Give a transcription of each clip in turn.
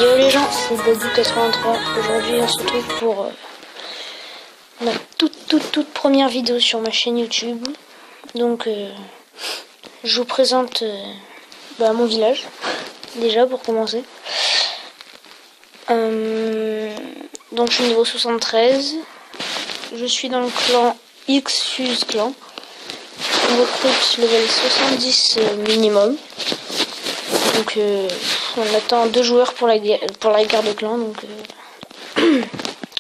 Yo les gens, c'est Dadou83. Aujourd'hui on se retrouve pour ma toute première vidéo sur ma chaîne YouTube. Donc je vous présente mon village, déjà pour commencer. Donc je suis niveau 73. Je suis dans le clan X-Fuse Clan. On recrute level 70 minimum. Donc on attend 2 joueurs pour la guerre de clan. Donc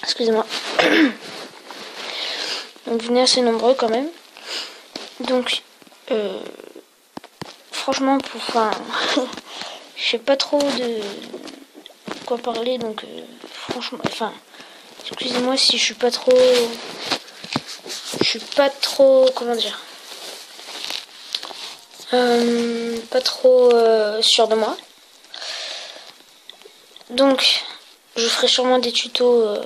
excusez-moi. Donc venez assez nombreux quand même. Donc franchement je sais pas trop de quoi parler, donc franchement, excusez-moi si je suis pas trop comment dire, pas trop sûr de moi. Donc je ferai sûrement des tutos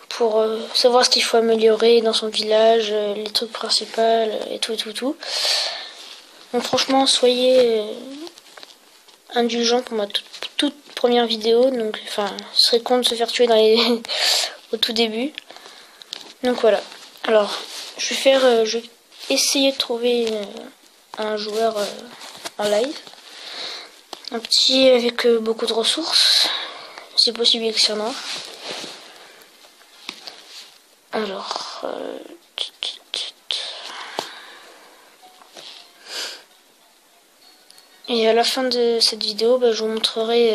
pour savoir ce qu'il faut améliorer dans son village, les trucs principaux et tout. Donc franchement, soyez indulgents pour ma toute première vidéo. Donc ce serait con de se faire tuer au tout début. Donc voilà. Alors, je vais essayer de trouver un joueur en live. Un petit avec beaucoup de ressources. C'est possible avec Xia Noir. Alors, et à la fin de cette vidéo, je vous montrerai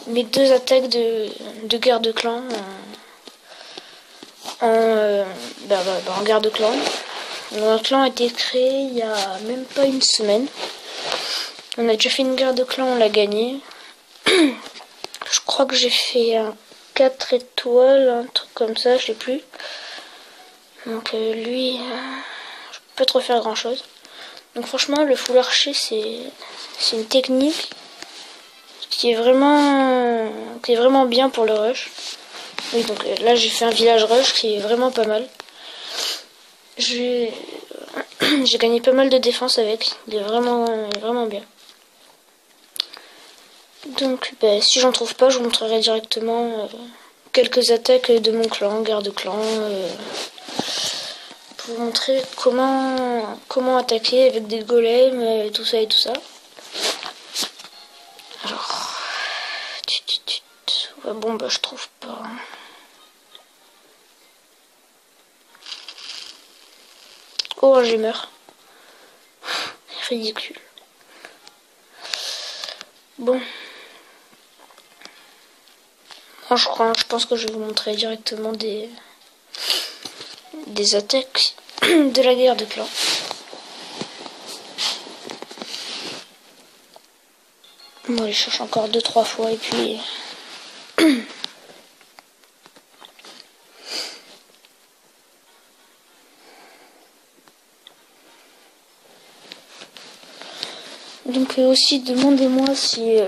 mes 2 attaques de guerre de clan en guerre de clan. Notre clan a été créé il y a même pas une semaine. On a déjà fait une guerre de clan, on l'a gagné. Je crois que j'ai fait un 4 étoiles, un truc comme ça, je sais plus. Donc lui, je peux pas trop faire grand chose. Donc franchement, le full archer, c'est une technique qui est vraiment bien pour le rush. Oui, donc là j'ai fait un village rush qui est vraiment pas mal. J'ai gagné pas mal de défense avec, il est vraiment bien. Donc si j'en trouve pas, je vous montrerai directement quelques attaques de mon clan, guerre de clan, pour vous montrer comment attaquer avec des golems, tout ça. Alors, ouais, je trouve pas. Oh, j'ai meurs. Ridicule. Bon. Moi, je pense que je vais vous montrer directement des attaques de la guerre de clan. Bon, je cherche encore 2-3 fois et puis... Donc aussi, demandez-moi si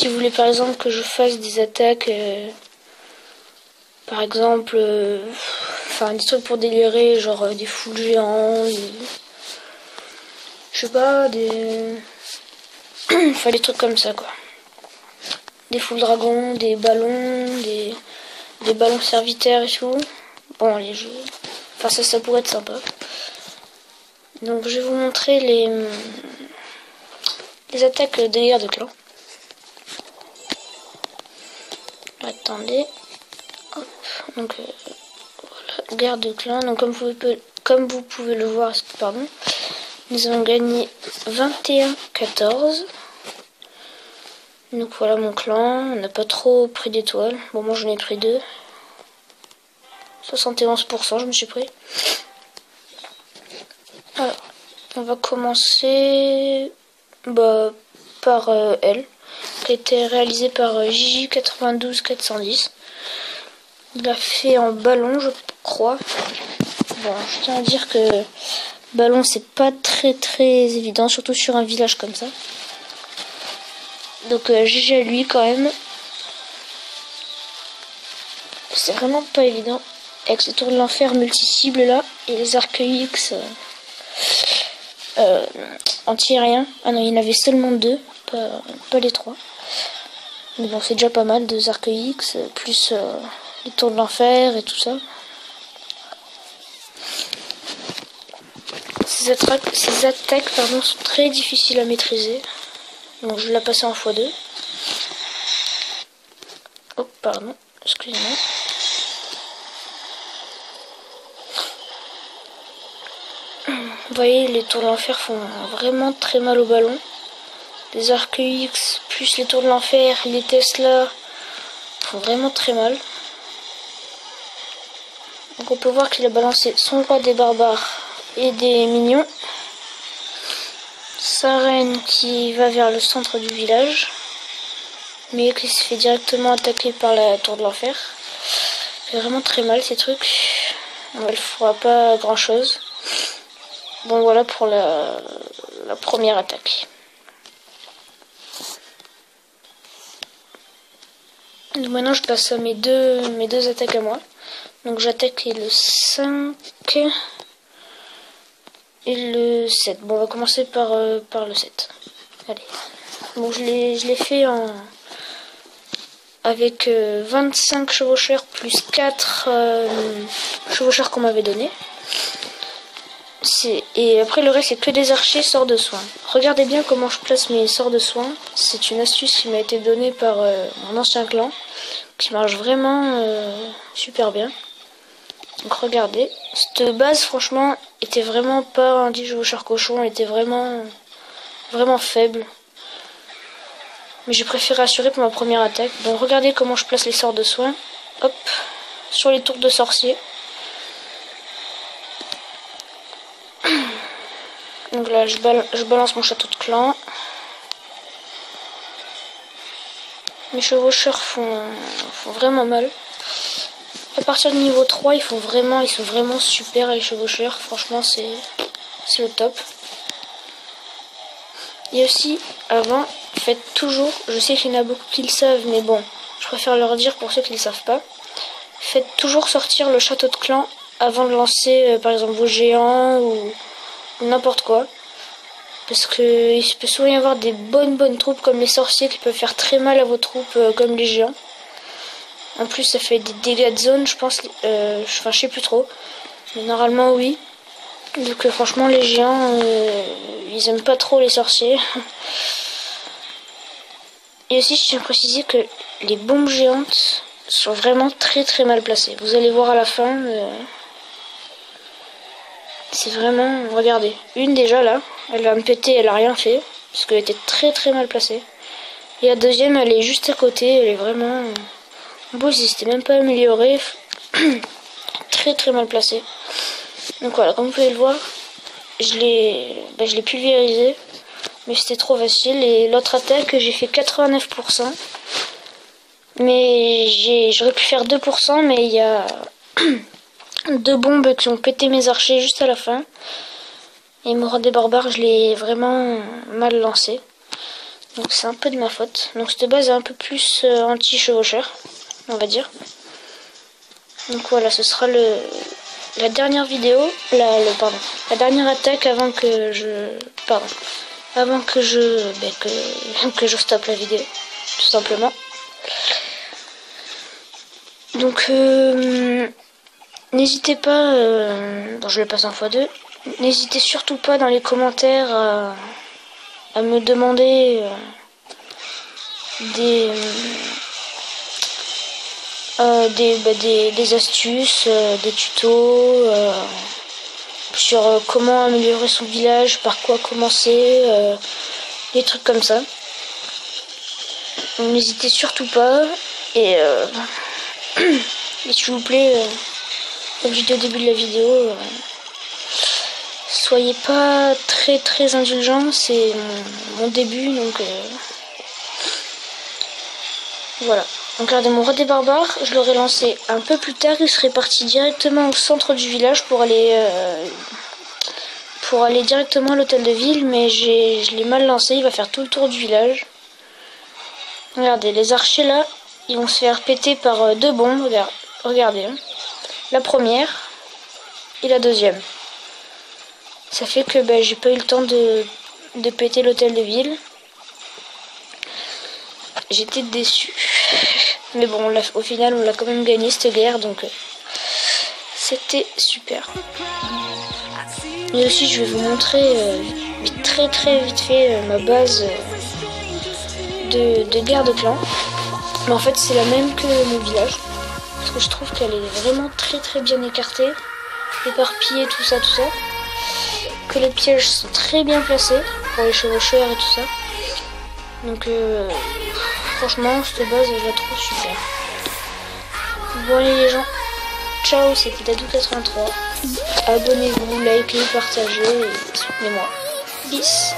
vous voulez par exemple que je fasse des attaques, par exemple, des trucs pour délirer, genre des foules géants, je sais pas, des trucs comme ça quoi. Des foules dragons, des ballons, des ballons serviteurs et tout. Bon, les jeux, ça pourrait être sympa. Donc je vais vous montrer les attaques de guerre de clan. Attendez. Hop. Donc voilà, guerre de clan. Donc comme vous pouvez le voir, pardon, nous avons gagné 21-14. Donc voilà mon clan. On n'a pas trop pris d'étoiles. Bon, moi j'en ai pris 2. 71%, je me suis pris. Alors, on va commencer par elle, qui a été réalisée par JJ92410. Il l'a fait en ballon, je crois. Bon, je tiens à dire que ballon, c'est pas très évident, surtout sur un village comme ça. Donc GG à lui quand même. C'est vraiment pas évident. avec ces tours de l'enfer multi-cibles là, et les arcs X anti-aériens. Ah non, il y en avait seulement 2, pas les 3. Mais bon, c'est déjà pas mal, 2 arcs X, plus les tours de l'enfer et tout ça. Ces attaques pardon, sont très difficiles à maîtriser. Donc je vais la passer en x2. Oh, pardon, excusez-moi. Vous voyez, les tours de l'enfer font vraiment très mal au ballon. Les arcs X, plus les tours de l'enfer, les Tesla, font vraiment très mal. Donc on peut voir qu'il a balancé son roi des barbares et des minions. Sa reine qui va vers le centre du village, mais qui se fait directement attaquer par la tour de l'enfer. C'est vraiment très mal ces trucs. Elle fera pas grand chose. Bon voilà pour la première attaque. Donc maintenant je passe à mes deux attaques à moi. Donc j'attaque le 5 et le 7. Bon on va commencer par le 7. Allez. Bon je l'ai fait avec 25 chevaucheurs plus 4 chevaucheurs qu'on m'avait donné. Et après le reste c'est que des archers sorts de soins. Regardez bien comment je place mes sorts de soins. C'est une astuce qui m'a été donnée par mon ancien clan, qui marche vraiment super bien. Donc regardez, cette base franchement était vraiment pas un 10 chevaucheurs cochon, elle était vraiment faible. Mais j'ai préféré assurer pour ma première attaque. Donc regardez comment je place les sorts de soins. Hop, sur les tours de sorciers. Donc là je balance mon château de clan. Mes chevaucheurs font vraiment mal. À partir du niveau 3 ils sont vraiment super les chevaucheurs. Franchement c'est le top. Et aussi avant, faites toujours, je sais qu'il y en a beaucoup qui le savent, mais bon, je préfère leur dire pour ceux qui ne le savent pas. Faites toujours sortir le château de clan avant de lancer par exemple vos géants ou n'importe quoi. Parce que il peut souvent y avoir des bonnes troupes comme les sorciers qui peuvent faire très mal à vos troupes comme les géants. En plus ça fait des dégâts de zone je pense, enfin je sais plus trop. Mais normalement oui. Donc franchement les géants ils aiment pas trop les sorciers. Et aussi je tiens à préciser que les bombes géantes sont vraiment très mal placées. Vous allez voir à la fin. C'est vraiment... Regardez. Une déjà là. Elle va me péter. Elle a rien fait. Parce qu'elle était très mal placée. Et la deuxième elle est juste à côté. Elle est vraiment... En plus c'était même pas amélioré. très mal placée. Donc voilà. Comme vous pouvez le voir. Je l'ai pulvérisé. Mais c'était trop facile. Et l'autre attaque j'ai fait 89%. Mais j'aurais pu faire 2%. Mais il y a... 2 bombes qui ont pété mes archers juste à la fin. Et mon roi des barbares, je l'ai vraiment mal lancé. Donc c'est un peu de ma faute. Donc cette base est un peu plus anti-chevaucheur, on va dire. Donc voilà, ce sera la dernière vidéo. La dernière attaque avant que je... Pardon. Avant que que je stoppe la vidéo. Tout simplement. Donc... N'hésitez pas, je le passe en x2, n'hésitez surtout pas dans les commentaires à me demander des astuces, des tutos sur comment améliorer son village, par quoi commencer, des trucs comme ça. N'hésitez surtout pas et s'il vous plaît... Comme j'ai dit au début de la vidéo, soyez pas très indulgents, c'est mon début, donc voilà. Donc regardez, mon roi des barbares, je l'aurais lancé un peu plus tard, il serait parti directement au centre du village pour aller directement à l'hôtel de ville, mais je l'ai mal lancé, il va faire tout le tour du village. Regardez, les archers là, ils vont se faire péter par 2 bombes, regardez. Hein. la première et la deuxième. Ça fait que j'ai pas eu le temps de péter l'hôtel de ville. J'étais déçue. Mais bon, au final, on l'a quand même gagné cette guerre, donc c'était super. Et aussi, je vais vous montrer très vite fait ma base de guerre de clan. Mais en fait, c'est la même que mon village. Parce que je trouve qu'elle est vraiment très bien écartée, éparpillée, tout ça. Que les pièges sont très bien placés pour les chevaucheurs et tout ça. Donc franchement, cette base, je la trouve super. Bon allez les gens, ciao, c'était Dadou83. Abonnez-vous, likez, partagez et soutenez-moi. Peace.